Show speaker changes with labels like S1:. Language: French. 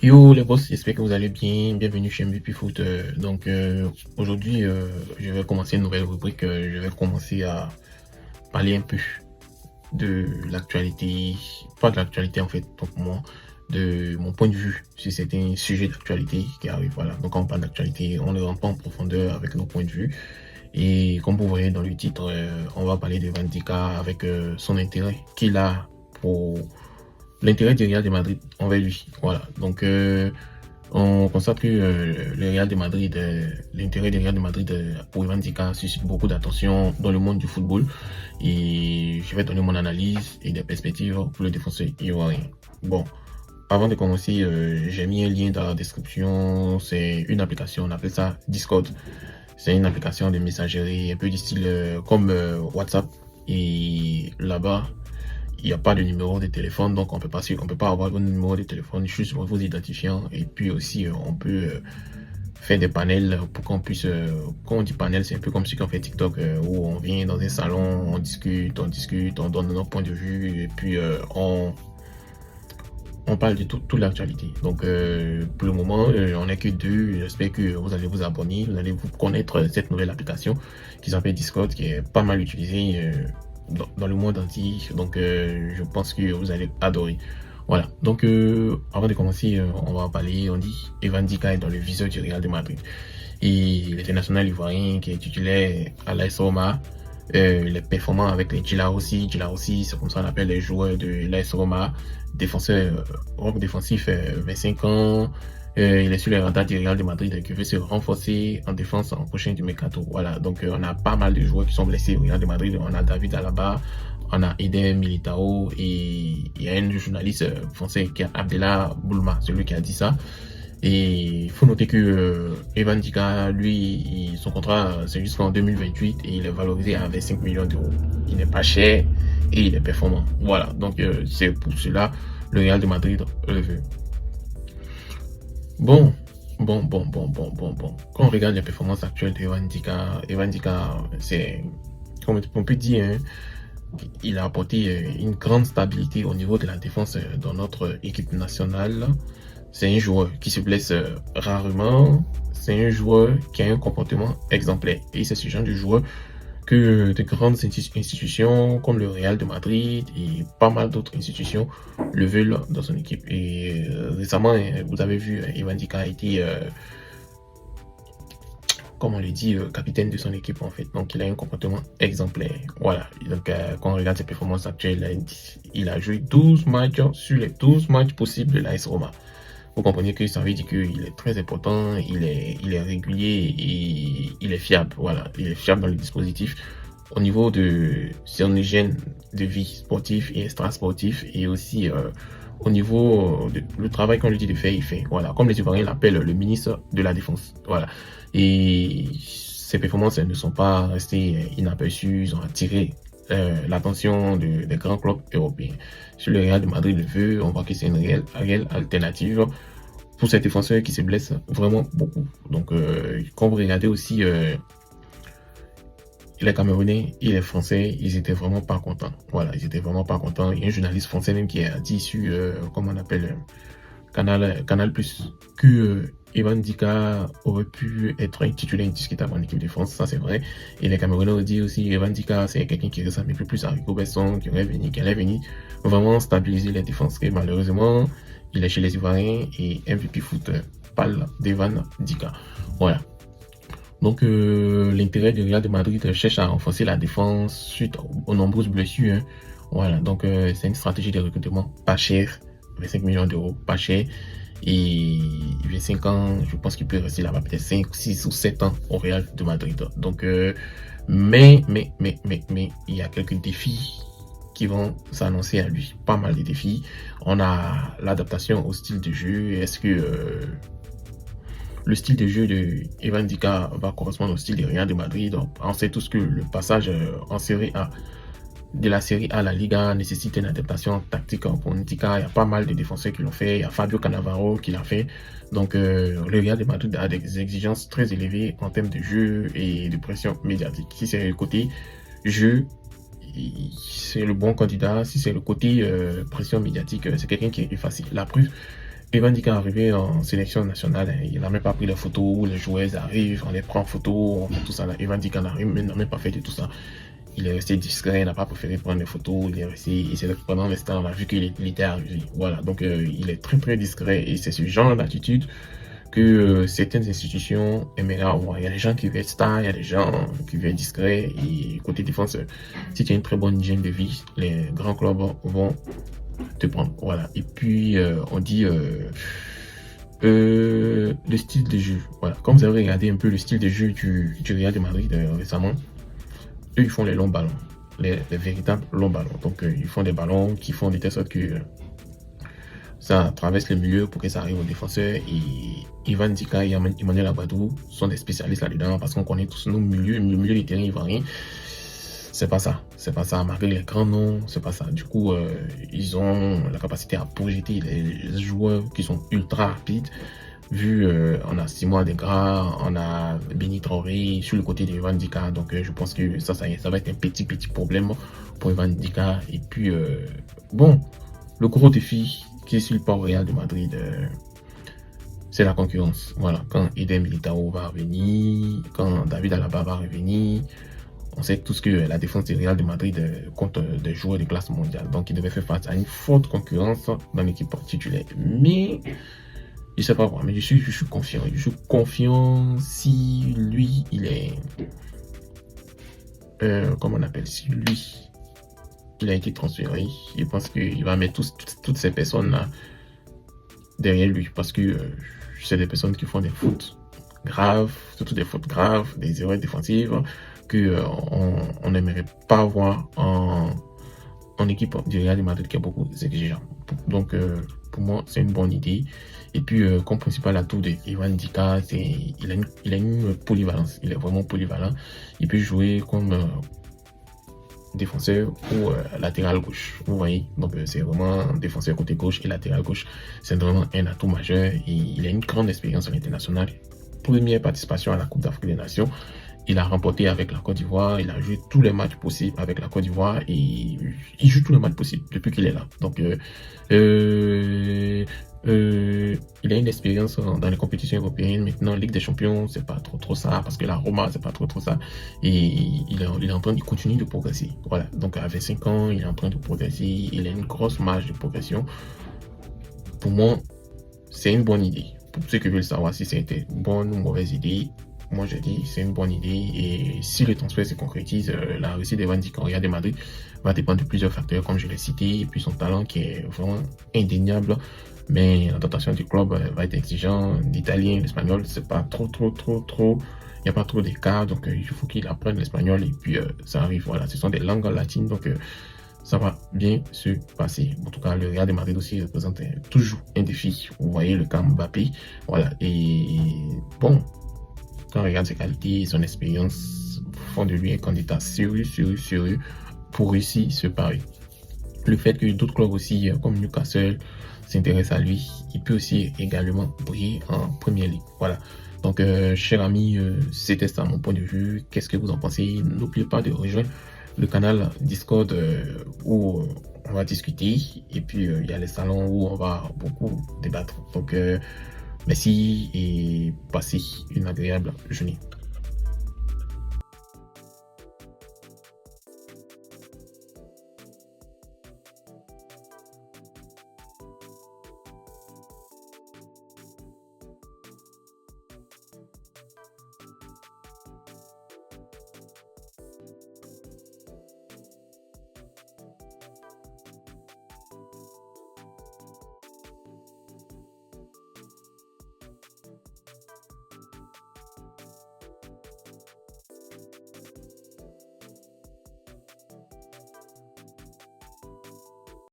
S1: Yo les boss, j'espère que vous allez bien. Bienvenue chez MVP Foot. Aujourd'hui, je vais commencer une nouvelle rubrique. Je vais commencer à parler un peu de l'actualité, pas de l'actualité en fait, pour moi, de mon point de vue sur certains sujets d'actualité qui arrivent. Voilà. Donc quand on parle d'actualité, on ne rentre pas en profondeur avec nos points de vue. Et comme vous voyez dans le titre, on va parler de Van Dijk avec son intérêt qu'il a pour l'intérêt du Real de Madrid envers lui. Voilà. Donc, on constate que le Real de Madrid, l'intérêt du Real de Madrid pour Ivan Dika suscite beaucoup d'attention dans le monde du football. Et je vais donner mon analyse et des perspectives pour le défenseur ivoirien. Bon, avant de commencer, j'ai mis un lien dans la description. C'est une application, on appelle ça Discord. C'est une application de messagerie un peu du style comme WhatsApp. Et là-bas, il n'y a pas de numéro de téléphone, donc on peut pas avoir votre numéro de téléphone, juste vos identifiants. Et puis aussi, on peut faire des panels pour qu'on puisse, quand on dit panel, c'est un peu comme ce qu'on fait TikTok, où on vient dans un salon, on donne notre point de vue, et puis on parle de toute l'actualité. Donc, pour le moment, on n'est que deux. J'espère que vous allez vous abonner, vous allez vous connaître cette nouvelle application qui s'appelle Discord, qui est pas mal utilisée dans le monde entier. Donc, je pense que vous allez adorer. Voilà. Donc, avant de commencer, on va parler, on dit, Evan Dika est dans le viseur du Real de Madrid. Et l'international ivoirien qui est titulaire à l'AS Roma, les performances avec les Djilawossi, c'est comme ça qu'on appelle les joueurs de l'AS Roma, défenseur, rock défensif, 25 ans, il est sur les radars du Real de Madrid qui veut se renforcer en défense en prochain du Mercato. Voilà, donc on a pas mal de joueurs qui sont blessés au Real de Madrid. On a David Alaba, on a Eden Militao et il y a un journaliste français qui est Abdellah Boulma, celui qui a dit ça. Et il faut noter que Evan Dika, lui, son contrat, c'est jusqu'en 2028 et il est valorisé à 25 millions d'euros. Il n'est pas cher et il est performant. Voilà, donc c'est pour cela le Real de Madrid le veut. Bon. Quand on regarde les performances actuelles d'Evan Dika, c'est, comme on peut dire, hein, il a apporté une grande stabilité au niveau de la défense dans notre équipe nationale. C'est un joueur qui se blesse rarement. C'est un joueur qui a un comportement exemplaire. Et c'est ce genre de joueur que de grandes institutions comme le Real de Madrid et pas mal d'autres institutions le veulent dans son équipe. Et récemment, vous avez vu, Evan Dika a été, comme on le dit, capitaine de son équipe en fait. Donc il a un comportement exemplaire. Voilà. Donc quand on regarde ses performances actuelles, il a joué 12 matchs sur les 12 matchs possibles de l'AS Roma. Vous comprenez que ça veut dire qu'il est très important, il est régulier et il est fiable. Voilà, il est fiable dans le dispositif au niveau de son hygiène de vie sportive et extra-sportif et aussi au niveau le travail qu'on lui dit de faire, il fait. Voilà, comme les Ivoiriens l'appellent le ministre de la Défense. Voilà, et ses performances elles ne sont pas restées inaperçues, ils ont attiré l'attention des grands clubs européens. Sur le Real de Madrid le veut, on voit que c'est une réelle alternative pour ces défenseurs qui se blessent vraiment beaucoup. Donc, quand vous regardez aussi les Camerounais et les Français, ils étaient vraiment pas contents. Voilà, ils étaient vraiment pas contents. Il y a un journaliste français même qui a dit sur, comment on appelle, Canal Plus, que Evan Dika aurait pu être un titulaire indiscutable en équipe de France, ça c'est vrai. Et les Camerounais ont dit aussi Evan Dika, c'est quelqu'un qui ressemble un peu plus à Rico Besson, qui allait venir vraiment stabiliser les défenses. Et malheureusement, il est chez les Ivoiriens et MVP Foot parle d'Evan Dika. Voilà. Donc, l'intérêt du Real de Madrid cherche à renforcer la défense suite aux nombreuses blessures. Hein. Voilà, donc c'est une stratégie de recrutement pas chère, 25 millions d'euros, pas cher. Et 25 ans, je pense qu'il peut rester là-bas peut-être 5, 6 ou 7 ans au Real de Madrid. Donc, mais, il y a quelques défis qui vont s'annoncer à lui. Pas mal de défis. On a l'adaptation au style de jeu. Est-ce que le style de jeu de Evan Dika va correspondre au style de Real de Madrid? Donc, on sait tous que le passage en série A de la série A à la Liga nécessite une adaptation tactique pour Ndika. Il y a pas mal de défenseurs qui l'ont fait. Il y a Fabio Cannavaro qui l'a fait. Donc, le Real de Madrid a des exigences très élevées en termes de jeu et de pression médiatique. Si c'est le côté jeu, c'est le bon candidat. Si c'est le côté pression médiatique, c'est quelqu'un qui est facile. La preuve, Evan Dika est arrivé en sélection nationale, hein, il n'a même pas pris les photos où les joueurs arrivent, on les prend en photo, on fait tout ça là. Evan Dika n'a même pas fait de tout ça. Il est resté discret, il n'a pas préféré prendre des photos, il est resté, et c'est pendant l'instant, on a vu qu'il était arrivé. Voilà, donc il est très très discret et c'est ce genre d'attitude que certaines institutions aimeraient avoir. Il y a des gens qui veulent être stars, il y a des gens qui veulent être discrets et côté défense, si tu as une très bonne hygiène de vie, les grands clubs vont te prendre. Voilà. Et puis, on dit le style de jeu. Voilà. Comme vous avez regardé un peu le style de jeu du Real de Madrid récemment, eux, ils font les longs ballons. Les véritables longs ballons. Donc, ils font des ballons qui font de telle sorte que ça traverse le milieu pour que ça arrive aux défenseurs. Et Ivan Dika et Emmanuel Abadou sont des spécialistes là-dedans parce qu'on connaît tous nos milieux. Le milieu du terrain ivoirien, c'est pas ça. C'est pas ça. Malgré les grands noms, c'est pas ça. Du coup, ils ont la capacité à projeter les joueurs qui sont ultra rapides. Vu, on a Simon Adingra, on a Béni Traoré sur le côté de Ivan Dika. Donc, je pense que ça va être un petit problème pour Ivan Dika. Et puis, bon, le gros défi qui est sur le port Real de Madrid, c'est la concurrence. Voilà, quand Eden Militao va revenir, quand David Alaba va revenir, on sait tous que la défense du Real de Madrid compte des joueurs de classe mondiale. Donc, il devait faire face à une forte concurrence dans l'équipe titulaire. Mais, je sais pas quoi, mais je suis confiant. Je suis confiant si lui, il est... comment on appelle? Si lui, il a été transféré, je pense qu'il va mettre toutes ces personnes-là derrière lui. Parce que c'est des personnes qui font des fautes graves, surtout des fautes graves, des erreurs défensives que on n'aimerait pas voir en équipe du Real de Madrid qui est beaucoup exigeant. Donc, pour moi, c'est une bonne idée. Et puis, comme principal atout de Ivan Dika, il a une polyvalence. Il est vraiment polyvalent. Il peut jouer comme défenseur ou latéral gauche. Vous voyez, donc c'est vraiment défenseur côté gauche et latéral gauche. C'est vraiment un atout majeur. Et il a une grande expérience à l'international. Première participation à la Coupe d'Afrique des Nations. Il a remporté avec la Côte d'Ivoire, il a joué tous les matchs possibles avec la Côte d'Ivoire et il joue tous les matchs possibles depuis qu'il est là. Donc, il a une expérience dans les compétitions européennes. Maintenant, Ligue des Champions, c'est pas trop ça, parce que la Roma, c'est pas trop ça. Et il est en train de continuer de progresser. Voilà. Donc, à 25 ans, il est en train de progresser. Il a une grosse marge de progression. Pour moi, c'est une bonne idée. Pour ceux qui veulent savoir si c'était une bonne ou mauvaise idée, moi je dis c'est une bonne idée et si le transfert se concrétise, la réussite d'Evan Dika au Real de Madrid va dépendre de plusieurs facteurs comme je l'ai cité et puis son talent qui est vraiment indéniable, mais l'adaptation du club va être exigeant. L'italien, l'espagnol, c'est pas trop, il n'y a pas trop d'écart, donc il faut qu'il apprenne l'espagnol et puis ça arrive, voilà, ce sont des langues latines, donc ça va bien se passer. En tout cas, le Real de Madrid aussi représente toujours un défi. Vous voyez le cas Mbappé, voilà, et bon, quand on regarde ses qualités, son expérience font de lui un candidat sérieux pour réussir ce pari. Le fait que d'autres clubs aussi, comme Newcastle, s'intéressent à lui, il peut aussi également briller en première ligue. Voilà. Donc, chers amis, c'était ça mon point de vue. Qu'est-ce que vous en pensez? N'oubliez pas de rejoindre le canal Discord où on va discuter. Et puis, il y a les salons où on va beaucoup débattre. Donc, merci et passez une agréable journée.